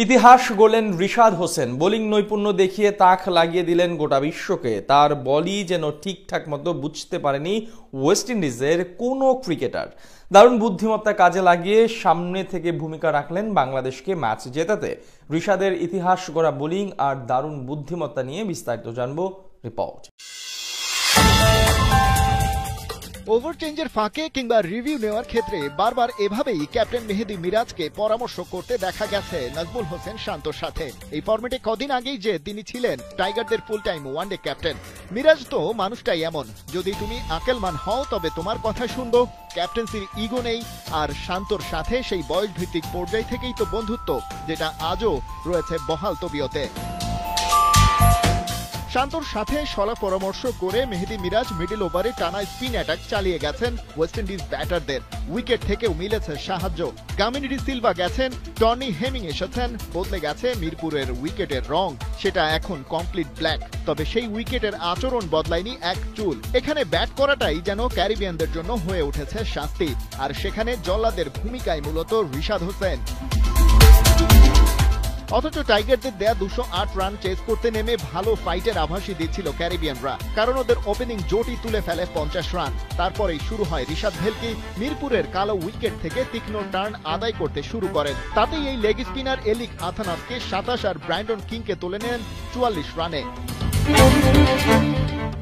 ইতিহাস গড়লেন রিশাদ হোসেন। বোলিং নৈপুণ্য দেখিয়ে তাক লাগিয়ে দিলেন গোটা বিশ্বকে। তার বলই যেন ঠিকঠাক মতো বুঝতে পারেনি ওয়েস্ট ইন্ডিজের কোনো ক্রিকেটার। দারুণ বুদ্ধিমত্তা কাজে লাগিয়ে সামনে থেকে ভূমিকা রাখলেন বাংলাদেশকে ম্যাচ জেতাতে। রিশাদের ইতিহাস গড়া বোলিং আর দারুণ বুদ্ধিমত্তা নিয়ে বিস্তারিত জানবো রিপোর্ট। ওভার চেঞ্জের ফাঁকে কিংবা রিভিউ নেওয়ার ক্ষেত্রে বারবার এভাবেই ক্যাপ্টেন মেহেদী মিরাজকে পরামর্শ করতে দেখা গেছে নাজমুল হোসেন শান্তর সাথে। এই ফরম্যাটে কদিন আগেই যে তিনি ছিলেন টাইগারদের full time one day captain. Miraz তো মানুষটাই এমন, যদি তুমি আকেলমান হও তবে তোমার কথা শুনবো। ক্যাপ্টেন্সির ইগো নেই, আর শান্তর সাথে সেই বয়স ভিত্তিক পর্যায় থেকেই তো বন্ধুত্ব, যেটা আজও রয়েছে বহাল তবিয়তে। শান্তর সাথে সলা পরামর্শ করে মেহেদী মিরাজ মিডল ওভারে টানা স্পিন অ্যাটাক চালিয়ে গেছেন ওয়েস্ট ইন্ডিজ ব্যাটারদের। উইকেট থেকেও মিলেছে সাহায্য। কামিনী ডি সিলভা গেছেন, টনি হেমিং এসেছেন, বদলে গেছে মিরপুরের উইকেটের রং, সেটা এখন কমপ্লিট ব্ল্যাক। তবে সেই উইকেটের আচরণ বদলায়নি এক চুল। এখানে ব্যাট করাটাই যেন ক্যারিবিয়ানদের জন্য হয়ে উঠেছে শাস্তি, আর সেখানে জল্লাদের ভূমিকায় মূলত রিশাদ হোসেন। অথচ টাইগারদের দেয়া 208 রান চেস করতে নেমে ভালো ফাইটের আভাসই দিচ্ছিল ক্যারিবিয়ানরা, কারণ ওদের ওপেনিং জোটই তুলে ফেলে 50 রান। তারপরেই শুরু হয় রিশাদ ভেলকি মিরপুরের কালো উইকেট থেকে তীক্ষ্ণ টার্ন আদায় করতে শুরু করেন। তাতেই এই লেগ স্পিনার এলিক আথানাসকে 27 আর ব্র্যান্ডন কিংকে তুলে নেন 44 রানে।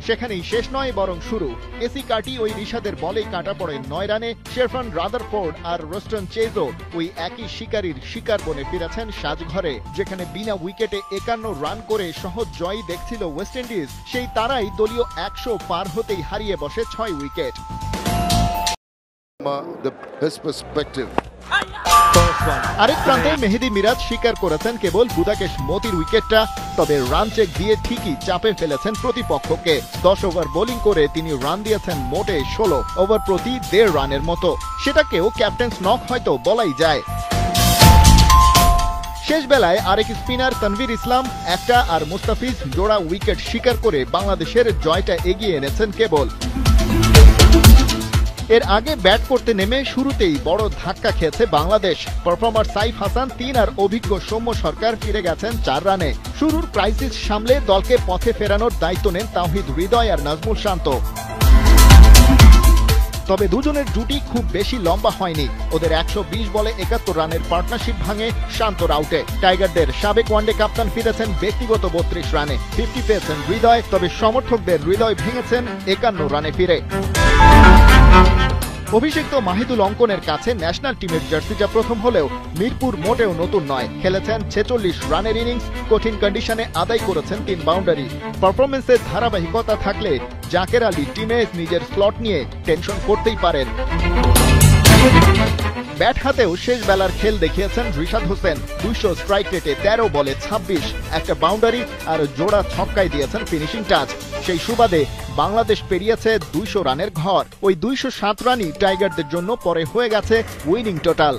সেখানেই শেষ নয়, বরং শুরু। এসি কাটি ওই রিশাদের বলেই কাটা পড়ে 9 রানে। শেরফান রাদারফোর্ড আর রোস্টন চেজো ওই একই শিকারীর শিকার বনে ফিরেছেন সাজঘরে, যেখানে বিনা উইকেটে 51 রান করে সহজ জয় দেখছিল ওয়েস্ট ইন্ডিজ। সেই তারাই দলীয় 100 পার হতেই হারিয়ে বসে 6 উইকেট। আরেক প্রান্তে মেহেদী মিরাজ স্বীকার করেছেন কেবল গুদাকেশ মতির উইকেটটা, তবে রান চেক দিয়ে ঠিকই চাপে ফেলেছেন প্রতিপক্ষকে। 10 ওভার বোলিং করে তিনি রান দিয়েছেন মোটে 16, ওভার প্রতি 1.5 রানের মতো। সেটাকেও ক্যাপ্টেন্স নক হয়তো বলাই যায়। শেষ বেলায় আরেক স্পিনার তানভীর ইসলাম একটা আর মুস্তাফিজ জোড়া উইকেট শিকার করে বাংলাদেশের জয়টা এগিয়ে এনেছেন কেবল। এর আগে ব্যাট করতে নেমে শুরুতেই বড় ধাক্কা খেয়েছে বাংলাদেশ। পারফর্মার সাইফ হাসান 3 আর অভিজ্ঞ সৌম্য সরকার ফিরে গেছেন 4 রানে। শুরুর ক্রাইসিস সামলে দলকে পথে ফেরানোর দায়িত্ব নেন তাওহিদ হৃদয় আর নাজমুল শান্ত। তবে দুজনের জুটি খুব বেশি লম্বা হয়নি। ওদের 120 বলে 71 রানের পার্টনারশিপ ভাঙে শান্তর আউটে। টাইগারদের সাবেক ওয়ানডে কাপ্তান ফিরেছেন ব্যক্তিগত 32 রানে। 50 পেয়েছেন হৃদয়, তবে সমর্থকদের হৃদয় ভেঙেছেন 51 রানে ফিরে। অভিষিক্ত মাহিদুল অঙ্কনের কাছে ন্যাশনাল টিমের জার্সিটা প্রথম হলেও মিরপুর মোটেও নতুন নয়। খেলেছেন 46 রানের ইনিংস, কঠিন কন্ডিশনে আদায় করেছেন 3 বাউন্ডারি। পারফরমেন্সের ধারাবাহিকতা থাকলে জাকের আলী টিমে নিজের স্লট নিয়ে টেনশন করতেই পারেন। ব্যাট হাতেও শেষ বেলার খেল দেখিয়েছেন রিশাদ হোসেন। 200 স্ট্রাইক রেটে 13 বলে 26, একটা বাউন্ডারি আর জোড়া ছক্কায় দিয়েছেন ফিনিশিং টাচ। সেই সুবাদে বাংলাদেশ পেরিয়েছে 200 রানের ঘর। ওই 207 রানই টাইগারদের জন্য পরে হয়ে গেছে উইনিং টোটাল।